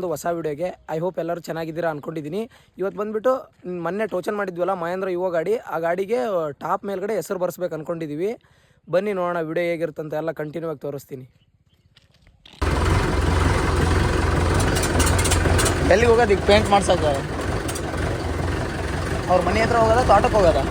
ಒಂದು ಹೊಸ ವಿಡಿಯೋಗೆ ಐ ಹೋಪ್ ಎಲ್ಲರೂ ಚೆನ್ನಾಗಿದ್ದೀರಾ ಅನ್ಕೊಂಡಿದ್ದೀನಿ. ಇವತ್ತು ಬಂದುಬಿಟ್ಟು ಮೊನ್ನೆ ಟೋಚನ್ ಮಾಡಿದ್ವಲ್ಲ ಮಹೇಂದ್ರ ಯುವ ಗಾಡಿ, ಆ ಗಾಡಿಗೆ ಟಾಪ್ ಮೇಲ್ಗಡೆ ಹೆಸರು ಬರ್ಸ್ಬೇಕು ಅಂದ್ಕೊಂಡಿದ್ದೀವಿ. ಬನ್ನಿ ನೋಡೋಣ ವಿಡಿಯೋ ಹೇಗಿರುತ್ತಂತ ಎಲ್ಲ ಕಂಟಿನ್ಯೂ ಆಗಿ ತೋರಿಸ್ತೀನಿ. ಎಲ್ಲಿಗೆ ಹೋಗೋದು ಈಗ ಪೇಂಟ್ ಮಾಡ್ಸೋಕೆ? ಅವ್ರ ಮನೆ ಹತ್ರ ಹೋಗೋದಾ ತೋಟಕ್ಕೆ ಹೋಗೋದಾ?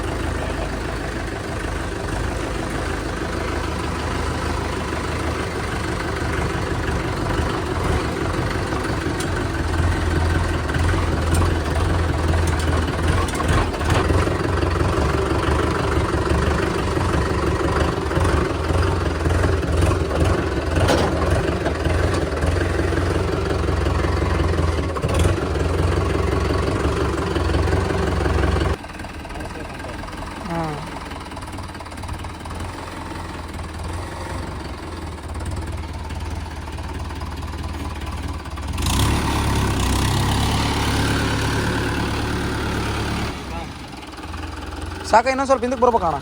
ಸಾಕ ಇನ್ನೊಂದು ಸ್ವಲ್ಪ ಹಿಂದಕ್ಕೆ ಬರ್ಬೇಕಣ್ಣ.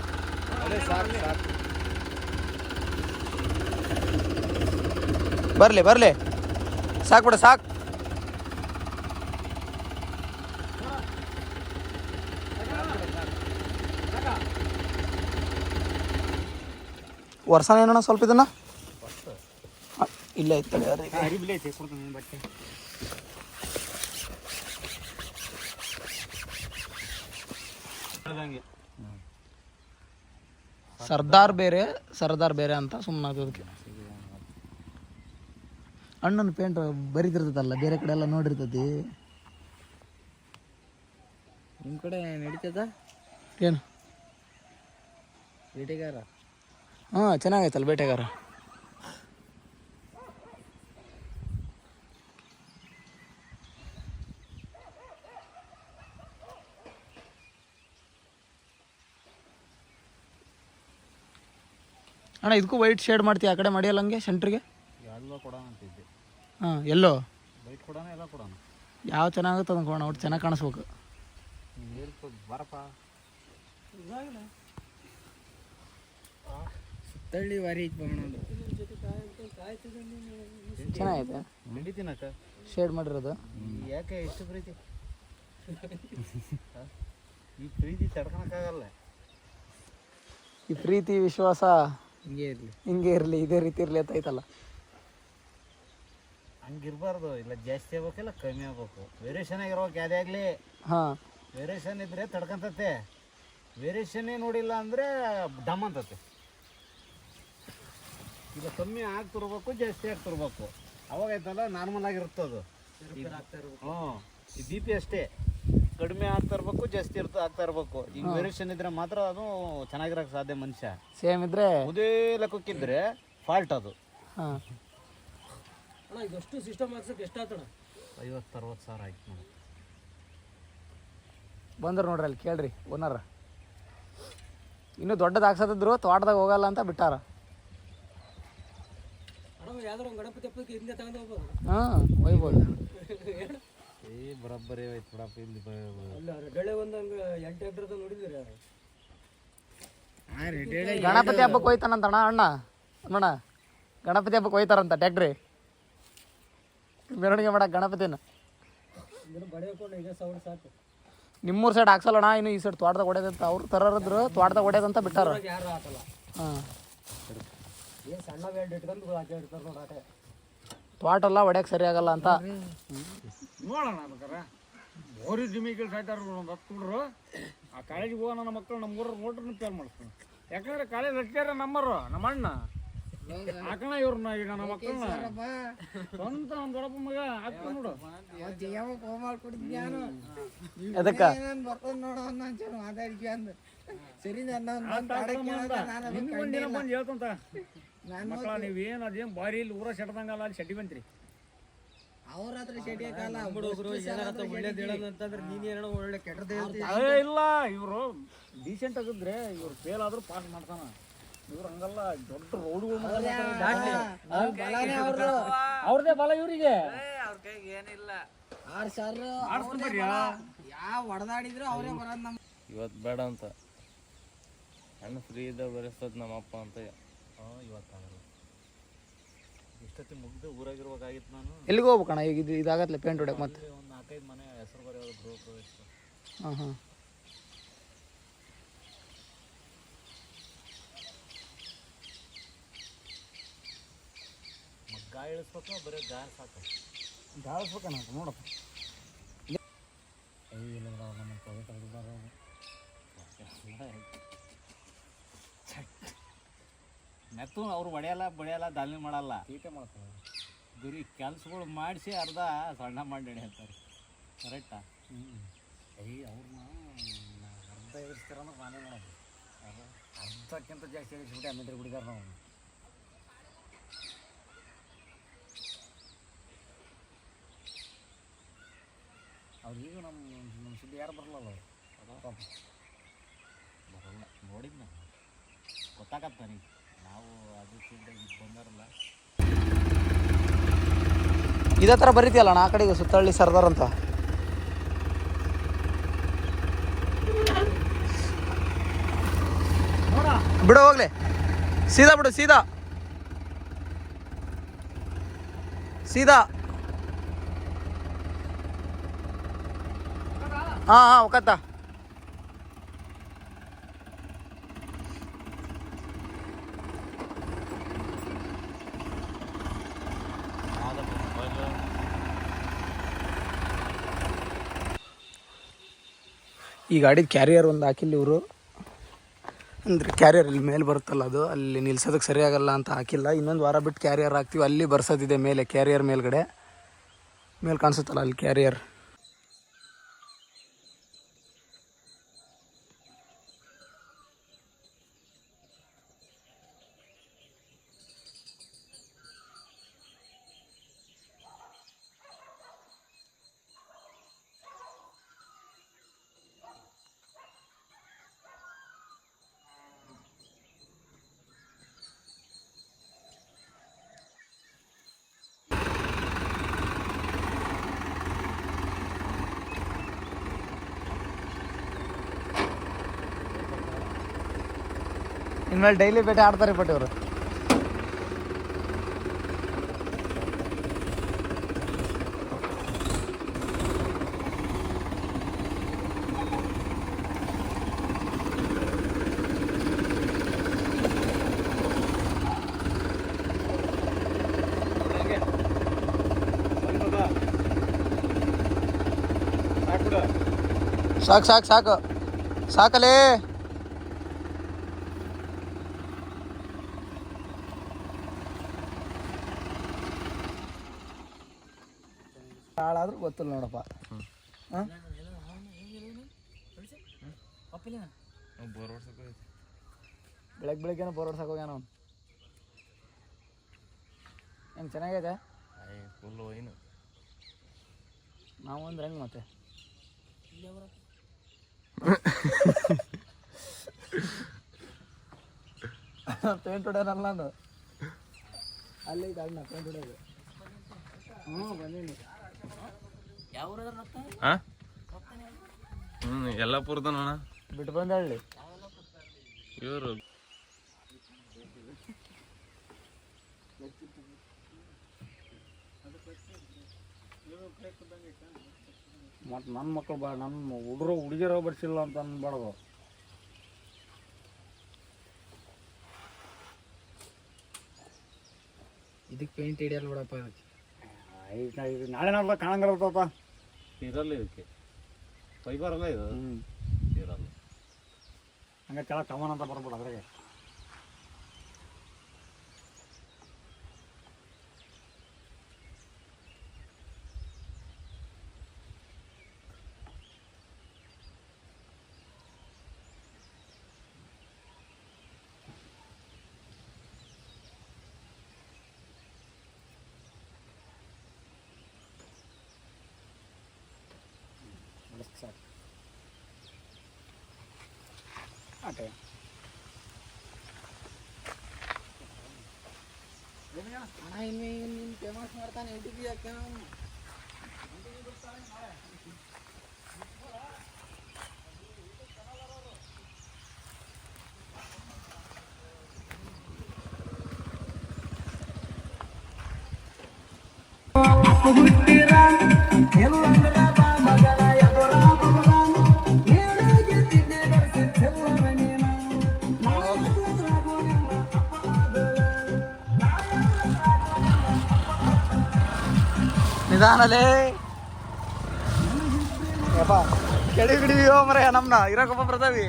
ಬರಲಿ ಬರಲಿ, ಸಾಕು ಬಿಡ ಸಾಕು. ವರ್ಷನ ಏನಣ್ಣ ಸ್ವಲ್ಪ ಇದನ್ನ ಇಲ್ಲ ಇತ್ತು ಸರ್ದಾರ್ ಬೇರೆ ಅಂತ ಸುಮ್ಮನೆ ಅದಕ್ಕೆ ಅಣ್ಣನ ಪೇಂಟ್ ಬರಿತಿರ್ತದಲ್ಲ, ಬೇರೆ ಕಡೆ ಎಲ್ಲ ನೋಡಿರ್ತತಿ. ನಿಮ್ಮ ಕಡೆ ನಡೀತದ ಏನು ಬೇಟೆಗಾರ? ಹಾಂ ಚೆನ್ನಾಗೈತಲ್ಲ ಬೇಟೆಗಾರ. ಅಣ್ಣ ಇದಕ್ಕೂ ವೈಟ್ ಶೇಡ್ ಮಾಡ್ತೀವಿ, ಆ ಕಡೆ ಮಾಡಿಯಲ್ಲ ಹಂಗೆ ಸೆಂಟ್ರಿಗೆ? ಹಾಂ ಎಲ್ಲೋ ವೈಟ್ ಕೊಡೋಣ, ಎಲ್ಲ ಕೊಡೋಣ, ಯಾವ ಚೆನ್ನಾಗುತ್ತೆ ಅದನ್ನು ಕೊಡೋಣ, ಒಟ್ಟು ಚೆನ್ನಾಗಿ ಕಾಣಿಸ್ಬೇಕು. ಸುತ್ತಳ್ಳಿ ವಾರಿ ಚೆನ್ನಾಗೈತೆ ನಡೀತೀನಕ್ಕ ಶೇಡ್ ಮಾಡಿರೋದು. ಯಾಕೆ ಎಷ್ಟು ಪ್ರೀತಿ? ಈ ಪ್ರೀತಿ ತಡ್ಕೊಳಕ್ಕಾಗಲ್ಲ. ಈ ಪ್ರೀತಿ ವಿಶ್ವಾಸ ಹಿಂಗೆ ಇರಲಿ ಇದೇ ರೀತಿ ಇರಲಿ ಅಂತ ಐತಲ್ಲ. ಹಂಗಿರ್ಬಾರ್ದು, ಇಲ್ಲ ಜಾಸ್ತಿ ಆಗ್ಬೇಕಿಲ್ಲ ಕಮ್ಮಿ ಆಗ್ಬೇಕು. ವೇರಿಯೇಷನ್ ಆಗಿರ್ಬೇಕು ಯಾವುದೇ ಆಗಲಿ. ಹಾಂ ವೇರಿಯೇಷನ್ ಇದ್ರೆ ತಡ್ಕೊಂತತೆ, ವೇರಿಯೇಷನ್ನೇ ನೋಡಿಲ್ಲ ಅಂದರೆ ಡಮ್ ಅಂತತೆ. ಈಗ ಕಮ್ಮಿ ಆಗ್ತಿರ್ಬೇಕು ಜಾಸ್ತಿ ಆಗ್ತಿರ್ಬೇಕು, ಅವಾಗ ಐತಲ್ಲ ನಾರ್ಮಲ್ ಆಗಿರ್ತದು. ಹ್ಞೂ ಈ ಬಿ ಪಿ ಅಷ್ಟೇ, ಕಡಿಮೆ ಆಗ್ತಾ ಇರ್ಬೇಕು ಜಾಸ್ತಿ ಆಗ್ತಾ ಇರ್ಬೇಕು. ಈಗ ವೇರಿಯೇಷನ್ ಇದ್ರೆ ಮಾತ್ರ ಅದು ಚೆನ್ನಾಗಿರಕ್ಕೆ ಸಾಧ್ಯ. ಮನುಷ್ಯ ಸೇಮ್ ಇದ್ರೆ ಉದೇ ಲೆಕ್ಕಕ್ಕಿದ್ರೆ ಫಾಲ್ಟ್ ಅದು. ಹಾಂ ಇದಷ್ಟು ಸಿಸ್ಟಮ್ ಹಾಕ್ಸಕ್ಕೆ ಎಷ್ಟಾಗ್ತಣ? 50-60 ಸಾವಿರ ಆಯ್ತು ನೋಡಿ. ಬಂದ್ರು ನೋಡ್ರಿ ಅಲ್ಲಿ ಕೇಳ್ರಿ ಓನರ್. ಇನ್ನೂ ದೊಡ್ಡದು ಹಾಕ್ಸದಿದ್ರು ತೋಟದಾಗ ಹೋಗಲ್ಲ ಅಂತ ಬಿಟ್ಟಾರ. ಹಾಂ ಒಯ್ಬೋದು. ಬರೋಬ್ಬರಿ ಐತೆ ಬಿಡಪ್ಪ. ಇಲ್ಲಿ ಗಣಪತಿ ಹಬ್ಬಕ್ಕೆ ಹೋಯ್ತಾನಂತಣ್ಣ ಅಣ್ಣ. ನೋಡ ಗಣಪತಿ ಹಬ್ಬಕ್ಕೆ ಹೋಯ್ತಾರಂತ ಟ್ಯಾಕ್ಟ್ರಿ ಮೆರವಣಿಗೆ ಮಾಡಕ್ಕೆ ಗಣಪತಿನ. ನಿಮ್ಮೂರು ಸೈಡ್ ಹಾಕ್ಸಲ್ಲಣ್ಣ, ಇನ್ನು ಈ ಸೈಡ್ ತೋಟದಾಗ ಹೊಡ್ಯದಂತ ಅವ್ರು ತರೋರಿದ್ರು, ತೋಟದಾಗ ಹೊಡ್ಯದಂತ ಬಿಟ್ಟಾರ. ಹಾಂ ತೋಟ ಎಲ್ಲ ಹೊಡ್ಯಕ್ಕೆ ಸರಿ ಆಗಲ್ಲ ಅಂತ ನೋಡೋಣ. ಬೇಕಾರೆ ಬೋರಿ ಜಿಮಿಗಳು ಸಾಯ್ತಾರ ಒಂದು 10 ಹುಡ್ರು. ಆ ಕಾಲೇಜಿಗೆ ಹೋಗೋ ನನ್ನ ಮಕ್ಕಳು ನಮ್ಮ ಊರ ನೋಡ್ರಿ ಪೇರ್ ಮಾಡಿಸ್ತೀನಿ. ಯಾಕಂದ್ರೆ ಕಾಲೇಜ್ ಹಚ್ಚಾರ ನಮ್ಮರು, ನಮ್ಮ ಅಣ್ಣ ಹಾಕೋಣ ಇವ್ರನ್ನ. ಈಗ ನಮ್ಮ ಮಕ್ಕಳನ್ನ ಸ್ವಂತ ನಮ್ಮ ದೊಡ್ಡಪ್ಪ ಮಗ ಹಾಕ್ತೀನಿ ನೋಡು. ಅದಕ್ಕೆ ಬಂದು ಹೇಳ್ತಂತ ಮಕ್ಕಳ ನೀವೇನು ಅದೇನು ಬಾರಿ ಇಲ್ಲಿ ಊರ ಸೆಟ್ದಂಗಲ್ಲ, ಅಲ್ಲಿ ಶೆಟ್ಟಿ ಬಂತ್ರಿ ಅವ್ರ ಹತ್ರ ಶೆಟ್ಟಿಯ ಕಾಲ ಇಲ್ಲ. ಇವರು ಡೀಸೆಂಟ್ ಆಗಿದ್ರೆ ಇವ್ರು ಫೇಲ್ ಆದ್ರೂ ಪಾಸ್ ಮಾಡ್ತಾನ. ಇವ್ರು ಹಂಗಲ್ಲ, ದೊಡ್ಡ ರೋಡ್ಗಳು ಅವ್ರದೇ ಬಲ ಇವರಿಗೆ. ಯಾವ ಹೊಡೆದಾಡಿದ್ರು ಅವರೇ ಬರೋದು. ನಮ್ಮ ಇವತ್ತು ಬೇಡ ಅಂತ ಅಣ್ಣ ಫ್ರೀ ಇದ್ದಾಗ ಬರೆಸ್ತದ ನಮ್ಮಪ್ಪ ಅಂತ. ಇವತ್ತಾಗಲ್ಲ ಇಷ್ಟೊತ್ತಿ ಮುಗ್ದು ಊರಾಗಿರ್ಬೇಕಾಗಿತ್ತು ನಾನು. ಎಲ್ಲಿಗೆ ಹೋಗ್ಬೇಕಣ್ಣ ಈಗ? ಇದಾಗತ್ತಲ್ಲ ಪೇಂಟ್ ಹೊಡ್ಯಕ್ಕೆ ಮತ್ತೆ? ಒಂದು 4-5 ಮನೆ ಹೆಸರು ಬರೆಯೋದು ಗೃಹ ಪ್ರವೇಶ. ಹಾಂ ಹಾಂ. ಮತ್ತೆ ಗಾಳಿ ಇಳಿಸ್ಬೇಕು, ಬರೀ ಗಾಳಿ ಸಾಕು. ಗಾಳಿ ಇಳಿಸ್ಬೇಕಣ್ಣ ನೋಡಪ್ಪ. ಮೆತ್ತು ಅವ್ರು ಬಡಿಯಲ್ಲ ದಾಲ್ನಿ ಮಾಡಲ್ಲ, ತೀಟೆ ಮಾಡ್ತಾರೆ. ಬರೀ ಕೆಲ್ಸಗಳು ಮಾಡಿಸಿ ಅರ್ಧ ಸಣ್ಣ ಮಾಡಿ ಹೇಳ್ತಾರೆ. ಕರೆಕ್ಟಾ? ಅವ್ರನ್ನ ಅರ್ಧ ಎದುರಿಸ್ತಾರ ಅಂದ್ರೆ ನಾನೇ ಮಾಡೋದು. ಅರ್ಧಕ್ಕಿಂತ ಜಾಸ್ತಿ ಎದುರಿಸ್ಬಿಟ್ಟು ಅಮಿತ್ರ ಬಿಡಿದಾರ ನಾವು. ಅವ್ರಿಗೂ ನಮ್ಮ ಸುದ್ದಿ ಯಾರು ಬರಲ್ಲ ಬರಲ್ಲ. ನೋಡಿದ್ ನಾನು, ಗೊತ್ತಾಗತ್ತ ನನಗೆ. ನಾವು ಅದು ಫೀಲ್ಡಾಗಿ ಬಂದಾರಲ್ಲ. ಇದೇ ಥರ ಬರೀತಿಯಲ್ಲ ಅಣ್ಣ ಆ ಕಡೆಗೆ ಸುತ್ತಳ್ಳಿ ಸರ್ದಾರ್ ಅಂತ. ಬಿಡು ಹೋಗ್ಲಿ, ಸೀದಾ ಬಿಡು, ಸೀದಾ ಸೀದಾ. ಹಾಂ ಹಾಂ ಒಕ್ಕತ್ತ. ಈ ಗಾಡಿದ ಕ್ಯಾರಿಯರ್ ಒಂದು ಹಾಕಿಲ್ಲ ಇವರು, ಅಂದರೆ ಕ್ಯಾರಿಯರ್ ಇಲ್ಲಿ ಮೇಲೆ ಬರುತ್ತಲ್ಲ ಅದು ಅಲ್ಲಿ ನಿಲ್ಸೋದಕ್ಕೆ ಸರಿಯಾಗಲ್ಲ ಅಂತ ಹಾಕಿಲ್ಲ. ಇನ್ನೊಂದು ವಾರ ಬಿಟ್ಟು ಕ್ಯಾರಿಯರ್ ಹಾಕ್ತೀವಿ, ಅಲ್ಲಿ ಬರ್ಸೋದಿದೆ ಮೇಲೆ. ಕ್ಯಾರಿಯರ್ ಮೇಲ್ಗಡೆ ಮೇಲೆ ಕಾಣಿಸುತ್ತಲ್ಲ ಅಲ್ಲಿ ಕ್ಯಾರಿಯರ್. ಇನ್ಮೇಲೆ ಡೈಲಿ ಬೇಟೆ ಆಡ್ತಾರೆ ಬಟ್ ಇವರು. ಸಾಕು ಸಾಕು ಸಾಕು ಸಾಕಲೇ. ಹಾಳಾದ್ರೂ ಗೊತ್ತಿಲ್ಲ ನೋಡಪ್ಪ. ಬೆಳಗ್ಗೆನ ಬೋರ್ ಹೊಡ್ಸಕ್ಕೆ ಹೋಗ್ಯಾನ ಅವ್ನು. ಹೆಂಗೆ ಚೆನ್ನಾಗೈತೆ? ಫುಲ್ಲು ಏನು ನಾವು ಅಂದ್ರೆ ಹೆಂಗೆ ಮತ್ತೆ ಪೇಂಟ್ ಹೊಡ್ಯಾನಲ್ಲ ನಾನು ಅಲ್ಲಿ ಅಣ್ಣ ಪೇಂಟ್ ಹೊಡ್ಯೋದು. ಹ್ಞೂ ಬಂದೀನಿ. ಯಲ್ಲಾಪುರದ ನೋಣ ಬಿಟ್ಟು ಬಂದಳ್ಳಿ ಇವರು. ಮತ್ತು ನನ್ನ ಮಕ್ಕಳು ನನ್ನ ಹುಡುಗಿರೋ ಬರ್ಸಿಲ್ಲ ಅಂತ ಅನ್ಬಾರ್ದು. ಇದಕ್ಕೆ ಪೇಂಟ್ ಹಿಡಿಯಲ್ಲ ಬಿಡಪ್ಪ. ಇದಕ್ಕೆ ನಾಳೆ ನಾಡ್ದ ಕಾಣಂಗಿರತ್ತಪ್ಪ. ಇರಲ್ಲ ಇದಕ್ಕೆ ಫೈಬರ್ ಅಲ್ಲ ಇದು. ಇರಲ್ಲ ಹಂಗೆ ಕೆಳಗೆ ಕಮನ್ ಅಂತ ಬರ್ಬಿಡು ಅದ್ರಾಗೆ. ಸಾಕು ಆಟೆ ಹಣ ಇನ್ನು ಫೇಮಸ್ ಮಾಡ್ತಾನೆ. ಎಂಟಿಗೆ ಯಾಕೆ ನಿಧಾನಲೇ ಯಪ್ಪ ಕೆಡಿ ಬಿಡಿವಿ ಮರ ನಮ್ನ ಇರಕೊಬ್ಬ ಬರ್ತಾವಿ.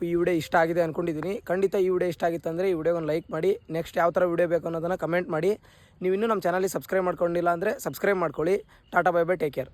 ಈ ವಿಡಿಯೋ ಇಷ್ಟ ಆಗಿದೆ ಅಂದ್ಕೊಂಡಿದ್ದೀನಿ. ಖಂಡಿತ ಈ ವಿಡಿಯೋ ಇಷ್ಟ ಆಗಿತ್ತಂದರೆ ಈ ವಿಡಿಯೋಗೊಂದು ಲೈಕ್ ಮಾಡಿ. ನೆಕ್ಸ್ಟ್ ಯಾವ ಥರ ವಿಡಿಯೋ ಬೇಕು ಅನ್ನೋದನ್ನು ಕಮೆಂಟ್ ಮಾಡಿ. ನೀವು ಇನ್ನೂ ನಮ್ಮ ಚಾನಲ್ಗೆ ಸಬ್ಸ್ಕ್ರೈಬ್ ಮಾಡ್ಕೊಂಡಿಲ್ಲ ಅಂದರೆ ಸಬ್ಸ್ಕ್ರೈಬ್ ಮಾಡ್ಕೊಳ್ಳಿ. Tata bye bye, take care.